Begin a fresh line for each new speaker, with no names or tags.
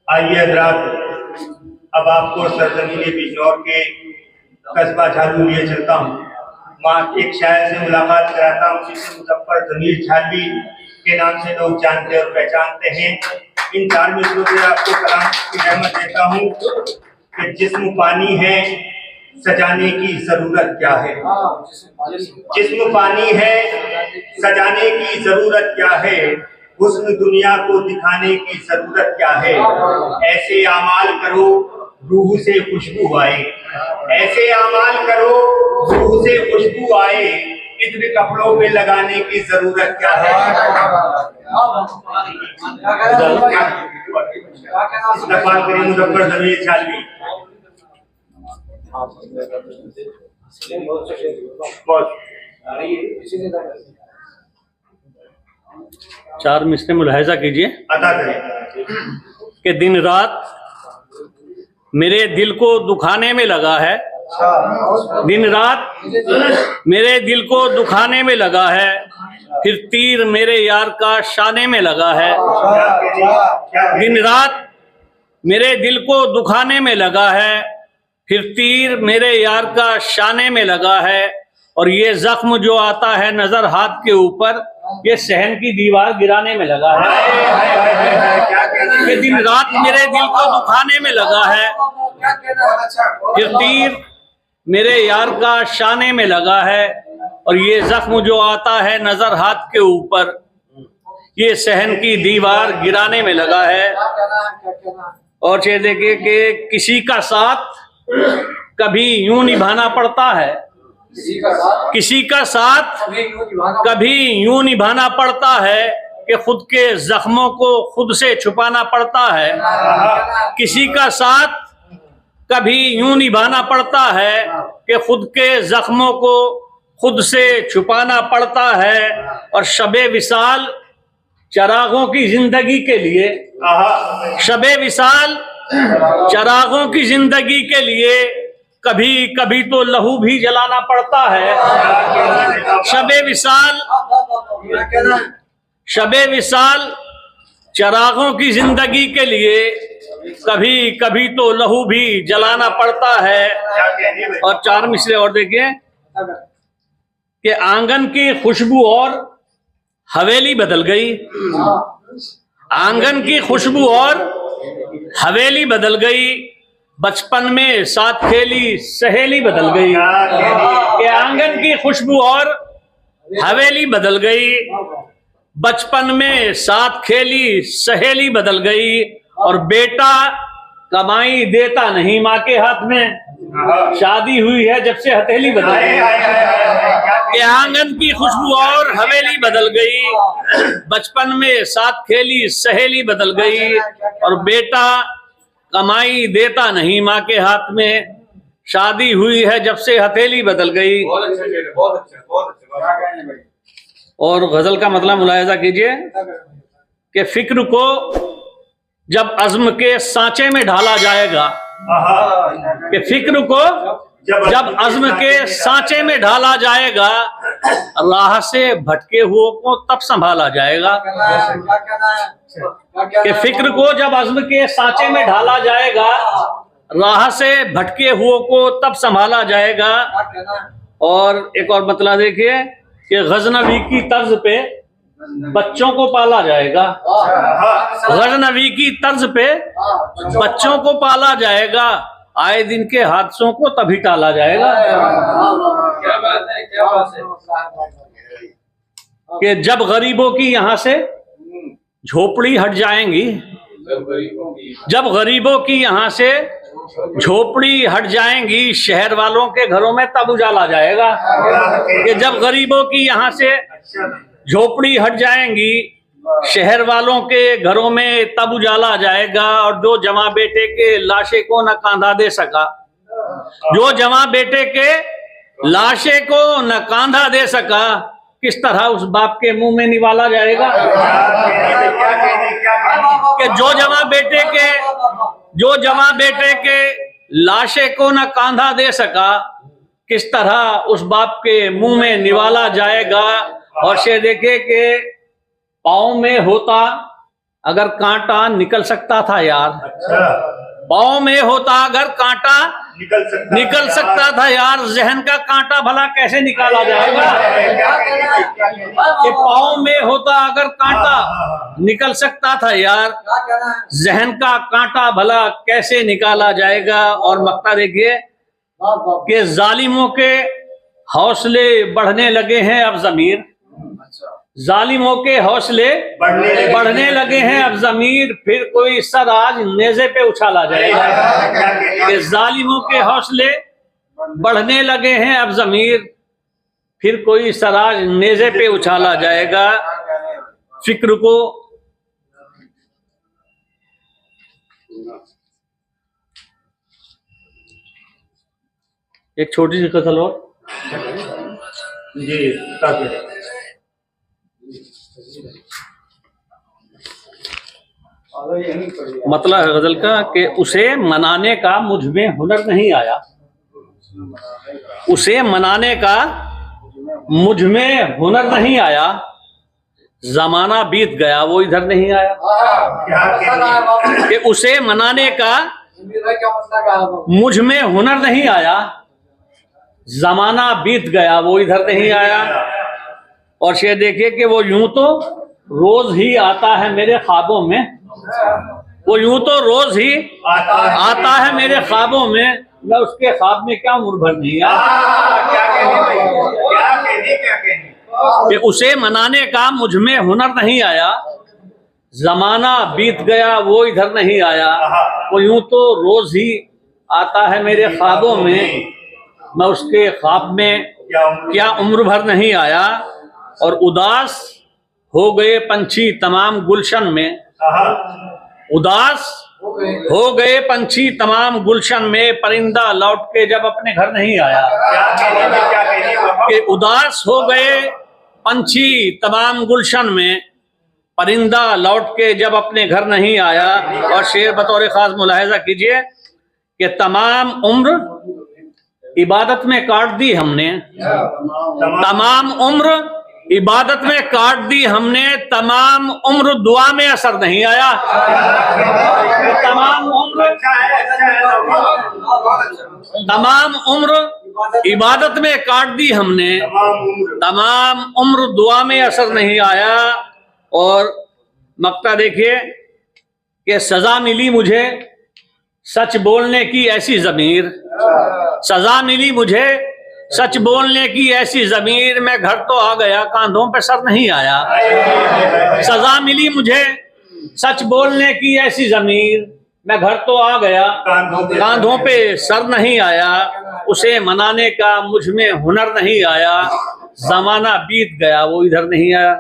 आइए हजरात, अब आपको सरजमीन बिजनौर के कस्बा झालू लिए चलता हूँ। वहाँ एक शायर से मुलाकात कराता हूँ जिसे मुजफ्फर जमीर झालवी के नाम से लोग जानते और पहचानते हैं। इन 4 मित्रों से आपको कलाम की रहमत देता हूँ कि जिस्म पानी है, सजाने की जरूरत क्या है। जिस्म पानी है, सजाने की जरूरत क्या है। हुस्न दुनिया को दिखाने की जरूरत क्या है। ऐसे आमाल करो रूह से खुशबू आए। ऐसे आमाल करो रूह से खुशबू आए। इत्र कपड़ों पे लगाने की जरूरत क्या है। इस्तग़फ़ार करें मुज़फ़्फ़र ज़मीर झालवी।
चार मिसरे मुलाहिजा कीजिए
अदा करें
कि दिन रात मेरे दिल को दुखाने में लगा है। दिन रात मेरे दिल को दुखाने में लगा है, फिर तीर मेरे यार का शाने में लगा है। दिन रात मेरे दिल को दुखाने में लगा है, फिर तीर मेरे यार का शाने में लगा है। और ये जख्म जो आता है नजर हाथ के ऊपर, ये सहन की दीवार गिराने में लगा है। कि दिन रात मेरे दिल को दुखाने में लगा है, फिर तीर मेरे यार का शाने में लगा है। और ये जख्म जो आता है नजर हाथ के ऊपर, ये सहन की दीवार गिराने में लगा है। और ये देखिए कि किसी का साथ कभी यूं निभाना पड़ता है, किसी का साथ कभी यूं निभाना पड़ता है कि खुद के जख्मों को खुद से छुपाना पड़ता है। किसी का साथ कभी यूं निभाना पड़ता है कि खुद के जख्मों को खुद से छुपाना पड़ता है। और शबे विसाल चरागों की जिंदगी के लिए, शबे विसाल चरागों की जिंदगी के लिए कभी कभी तो लहू भी जलाना पड़ता है। शबे विसाल चरागों की जिंदगी के लिए कभी कभी तो लहू भी जलाना पड़ता है। और 4 मिसरे और देखिए कि आंगन की खुशबू और हवेली बदल गई। आंगन की खुशबू और हवेली बदल गई, बचपन में साथ खेली सहेली बदल गई। कि आंगन की खुशबू और हवेली बदल गई, बचपन में साथ खेली सहेली बदल गई। और बेटा कमाई देता नहीं माँ के हाथ में, शादी हुई है जब से हथेली बदल गई। कि आंगन की खुशबू और हवेली बदल गई, बचपन में साथ खेली सहेली बदल गई। और बेटा कमाई देता नहीं माँ के हाथ में, शादी हुई है जब से हथेली बदल गई। और गजल का मतलब मुलाहिजा कीजिए कि फिक्र को जब अज़्म के सांचे में ढाला जाएगा, कि फिक्र को जब अज़्म के सांचे में ढाला जाएगा, राह से भटके हुओं को तब संभाला जाएगा। कि फिक्र को जब अज़्म के सांचे में ढाला जाएगा, राह से भटके हुओं को तब संभाला जाएगा। और एक और मतलब देखिए कि गजनवी की तर्ज पे बच्चों को पाला जाएगा। गजनवी की तर्ज पे बच्चों को पाला जाएगा, आए दिन के हादसों को तभी टाला जाएगा।
क्या बात है, क्या बात है।
कि जब गरीबों की यहाँ से झोपड़ी हट जाएंगी, जब गरीबों की यहाँ से झोपड़ी हट जाएंगी, शहर वालों के घरों में तब उजाला जाएगा। कि जब गरीबों की यहाँ से झोपड़ी हट जाएंगी, शहर वालों के घरों में तब उजाला जाएगा। और जो जवां बेटे के लाशे को न कांधा दे सका, जो जवां बेटे के लाशे को न कांधा दे सका, किस तरह उस बाप के मुंह में निवाला जाएगा। कि जो जवां बेटे के लाशे को न कांधा दे सका, किस तरह उस बाप के मुंह में निवाला जाएगा। और से देखे कि पाँव में होता अगर कांटा निकल सकता था यार,
अच्छा,
पाँव में होता अगर कांटा निकल सकता था यार, जहन का कांटा भला कैसे निकाला जाएगा। कि पाँव में होता अगर कांटा निकल सकता था यार, जहन का कांटा भला कैसे निकाला जाएगा। और मक्ता देखिए कि जालिमों के हौसले बढ़ने लगे हैं अब ज़मीर, जालिमों के हौसले बढ़ने लगे हैं अब ज़मीर, फिर कोई सर आज नेज़े पे उछाला जाएगा। कि जालिमों के हौसले बढ़ने लगे हैं अब ज़मीर, फिर कोई सर आज नेज़े पे उछाला जाएगा। फिक्र को एक छोटी सी गज़ल और
जी,
मतलब है गजल का कि उसे मनाने का मुझ में हुनर नहीं आया, उसे मनाने का मुझ में हुनर नहीं आया, जमाना बीत गया वो इधर नहीं आया। कि उसे मनाने का मुझ में हुनर नहीं आया, जमाना बीत गया वो इधर नहीं आया। और शेर देखिए कि वो यूं तो रोज ही आता है मेरे ख्वाबों में, वो यूं तो रोज ही आता है मेरे ख्वाबों में, मैं उसके ख्वाब में क्या उम्र भर नहीं आया। कि उसे मनाने का मुझ में हुनर नहीं आया, जमाना बीत गया वो इधर नहीं आया। वो यूं तो रोज ही आता है मेरे ख्वाबों में, मैं उसके ख्वाब में क्या उम्र भर नहीं आया। और उदास हो गए पंछी तमाम गुलशन में, उदास हो गए पंछी तमाम गुलशन में, परिंदा लौट के जब अपने घर नहीं आया। कि उदास हो गए पंछी तमाम गुलशन में, परिंदा लौट के जब अपने घर नहीं आया। और शेर बतौर खास मुलाहिजा कीजिए कि तमाम उम्र इबादत में काट दी हमने, तमाम उम्र इबादत में काट दी हमने, तमाम उम्र दुआ में असर नहीं आया। तमाम उम्र इबादत में काट दी हमने, तमाम उम्र दुआ में असर नहीं आया। और मक्ता देखिए कि सजा मिली मुझे सच बोलने की ऐसी ज़मीर, सजा मिली मुझे सच बोलने की ऐसी ज़मीर, मैं घर तो आ गया कांधों पे सर नहीं आया। सजा मिली मुझे सच बोलने की ऐसी ज़मीर, मैं घर तो आ गया कांधों पे सर नहीं आया। उसे मनाने का मुझ में हुनर नहीं आया, ज़माना बीत गया वो इधर नहीं आया।